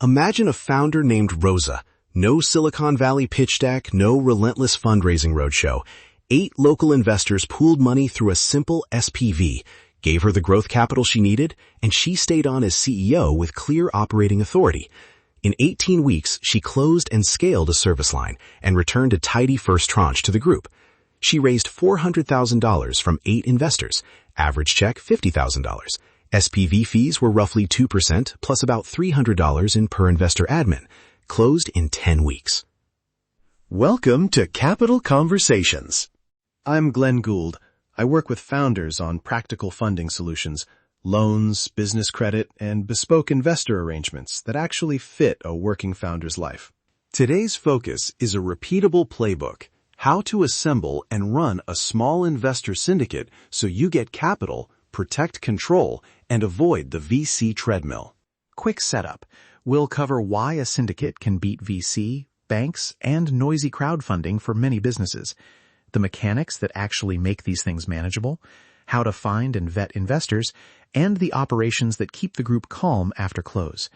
Imagine a founder named Rosa. No Silicon Valley pitch deck, no relentless fundraising roadshow. 8 local investors pooled money through a simple SPV, gave her the growth capital she needed, and she stayed on as CEO with clear operating authority. In 18 weeks, she closed and scaled a service line and returned a tidy first tranche to the group. She raised $400,000 from 8 investors, average check $50,000. SPV fees were roughly 2% plus about $300 in per investor admin. Closed in 10 weeks. Welcome to Capital Conversations. I'm Glen Gould. I work with founders on practical funding solutions, loans, business credit, and bespoke investor arrangements that actually fit a working founder's life. Today's focus is a repeatable playbook, how to assemble and run a small investor syndicate so you get capital, protect control, and avoid the VC treadmill. Quick setup. We'll cover why a syndicate can beat VC, banks, and noisy crowdfunding for many businesses, the mechanics that actually make these things manageable, how to find and vet investors, and the operations that keep the group calm after close.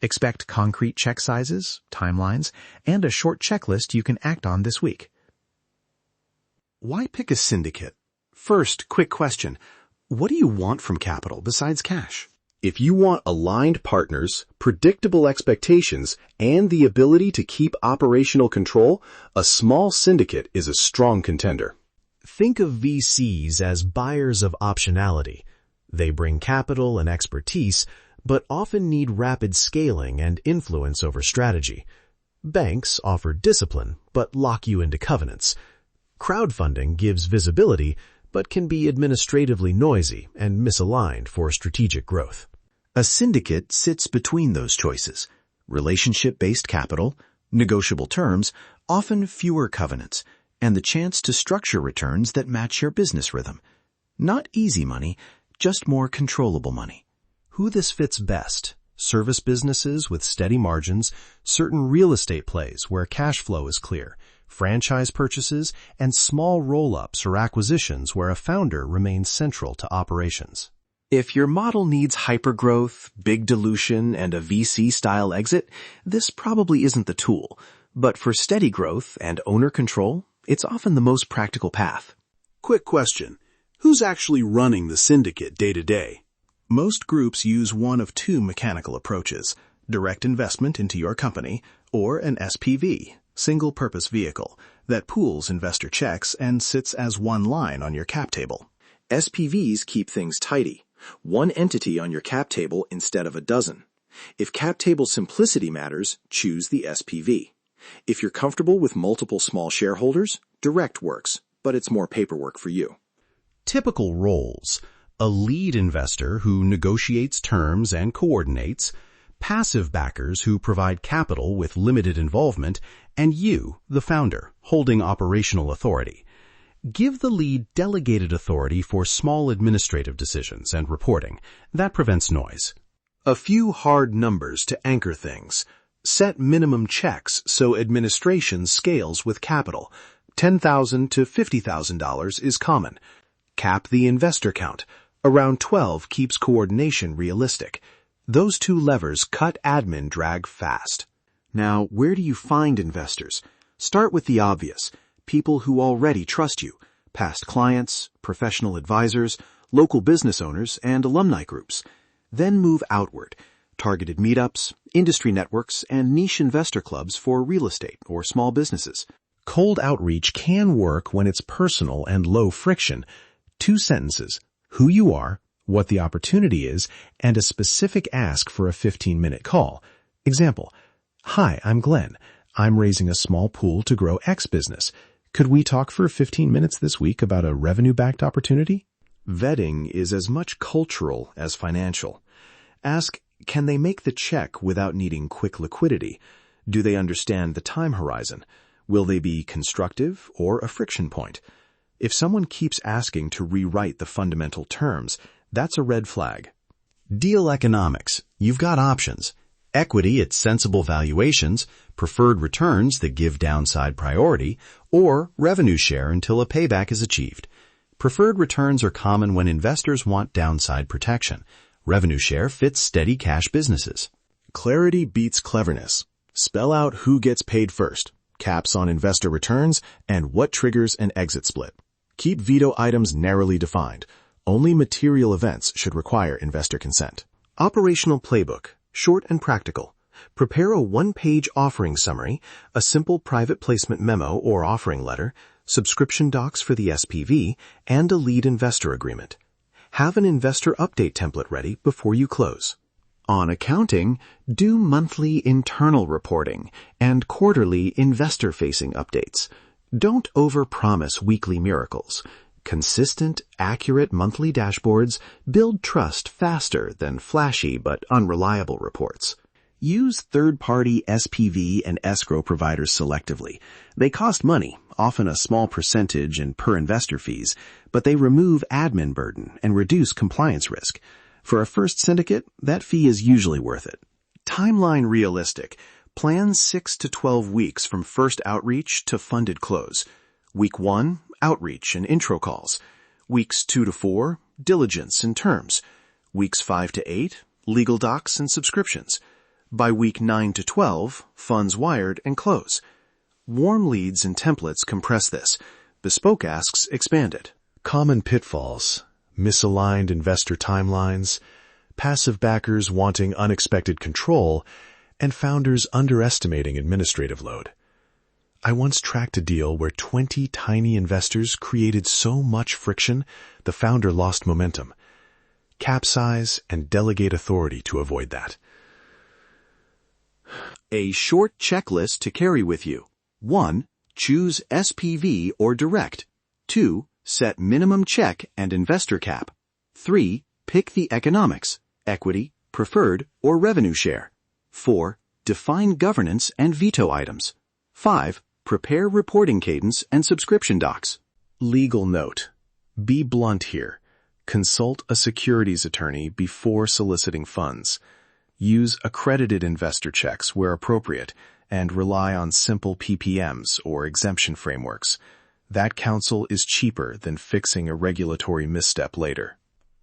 Expect concrete check sizes, timelines, and a short checklist you can act on this week. Why pick a syndicate? First, quick question. What do you want from capital besides cash? If you want aligned partners, predictable expectations, and the ability to keep operational control, a small syndicate is a strong contender. Think of VCs as buyers of optionality. They bring capital and expertise, but often need rapid scaling and influence over strategy. Banks offer discipline, but lock you into covenants. Crowdfunding gives visibility, but can be administratively noisy and misaligned for strategic growth. A syndicate sits between those choices. Relationship-based capital, negotiable terms, often fewer covenants, and the chance to structure returns that match your business rhythm. Not easy money, just more controllable money. Who this fits best? Service businesses with steady margins, certain real estate plays where cash flow is clear, franchise purchases, and small roll-ups or acquisitions where a founder remains central to operations. If your model needs hypergrowth, big dilution, and a VC-style exit, this probably isn't the tool. But for steady growth and owner control, it's often the most practical path. Quick question. Who's actually running the syndicate day to day? Most groups use one of 2 mechanical approaches: direct investment into your company or an SPV, single-purpose vehicle, that pools investor checks and sits as one line on your cap table. SPVs keep things tidy. One entity on your cap table instead of a dozen. If cap table simplicity matters, choose the SPV. If you're comfortable with multiple small shareholders, direct works, but it's more paperwork for you. Typical roles: a lead investor who negotiates terms and coordinates, passive backers who provide capital with limited involvement, and you, the founder, holding operational authority. Give the lead delegated authority for small administrative decisions and reporting. That prevents noise. A few hard numbers to anchor things. Set minimum checks so administration scales with capital. $10,000 to $50,000 is common. Cap the investor count. Around 12 keeps coordination realistic. Those 2 levers cut admin drag fast. Now, where do you find investors? Start with the obvious. People who already trust you. Past clients, professional advisors, local business owners, and alumni groups. Then move outward. Targeted meetups, industry networks, and niche investor clubs for real estate or small businesses. Cold outreach can work when it's personal and low friction. 2 sentences. Who you are, what the opportunity is, and a specific ask for a 15-minute call. Example: Hi, I'm Glen. I'm raising a small pool to grow X business. Could we talk for 15 minutes this week about a revenue-backed opportunity? Vetting is as much cultural as financial. Ask, can they make the check without needing quick liquidity? Do they understand the time horizon? Will they be constructive or a friction point? If someone keeps asking to rewrite the fundamental terms, that's a red flag. Deal economics. You've got options. Equity at sensible valuations, preferred returns that give downside priority, or revenue share until a payback is achieved. Preferred returns are common when investors want downside protection. Revenue share fits steady cash businesses. Clarity beats cleverness. Spell out who gets paid first, caps on investor returns, and what triggers an exit split. Keep veto items narrowly defined. Only material events should require investor consent. Operational playbook, short and practical. Prepare a one-page offering summary, a simple private placement memo or offering letter, subscription docs for the SPV, and a lead investor agreement. Have an investor update template ready before you close. On accounting, do monthly internal reporting and quarterly investor-facing updates. Don't overpromise weekly miracles. Consistent, accurate monthly dashboards build trust faster than flashy but unreliable reports. Use third-party SPV and escrow providers selectively. They cost money, often a small percentage in per-investor fees, but they remove admin burden and reduce compliance risk. For a first syndicate, that fee is usually worth it. Timeline realistic. Plan 6 to 12 weeks from first outreach to funded close. Week 1, outreach and intro calls. Weeks 2 to 4, diligence and terms. Weeks 5 to 8, legal docs and subscriptions. By week 9 to 12, funds wired and close. Warm leads and templates compress this. Bespoke asks expand it. Common pitfalls: misaligned investor timelines, passive backers wanting unexpected control, and founders underestimating administrative load. I once tracked a deal where 20 tiny investors created so much friction, the founder lost momentum. Capsize and delegate authority to avoid that. A short checklist to carry with you. 1. Choose SPV or direct. 2. Set minimum check and investor cap. 3. Pick the economics, equity, preferred, or revenue share. 4. Define governance and veto items. 5. Prepare reporting cadence and subscription docs. Legal note. Be blunt here. Consult a securities attorney before soliciting funds. Use accredited investor checks where appropriate, and rely on simple PPMs or exemption frameworks. That counsel is cheaper than fixing a regulatory misstep later.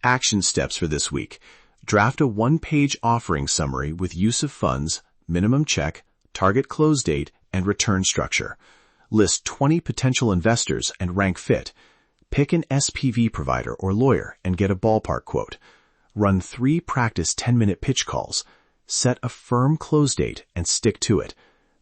Action steps for this week. Draft a one-page offering summary with use of funds, minimum check, target close date, and return structure. List 20 potential investors and rank fit. Pick an SPV provider or lawyer and get a ballpark quote. Run 3 practice 10-minute pitch calls. Set a firm close date and stick to it.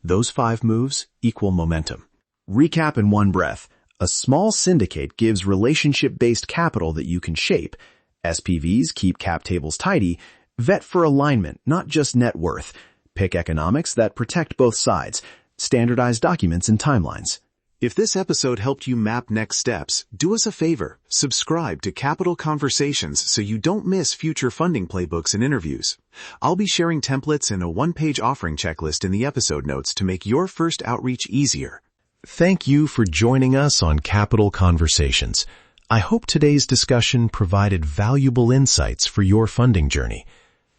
Those 5 moves equal momentum. Recap in one breath. A small syndicate gives relationship-based capital that you can shape. SPVs keep cap tables tidy. Vet for alignment, not just net worth. Pick economics that protect both sides. Standardize documents and timelines. If this episode helped you map next steps, do us a favor. Subscribe to Capital Conversations so you don't miss future funding playbooks and interviews. I'll be sharing templates and a one-page offering checklist in the episode notes to make your first outreach easier. Thank you for joining us on Capital Conversations. I hope today's discussion provided valuable insights for your funding journey.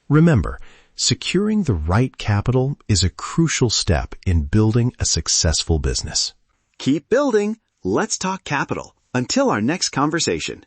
Remember, securing the right capital is a crucial step in building a successful business. Keep building. Let's talk capital. Until our next conversation.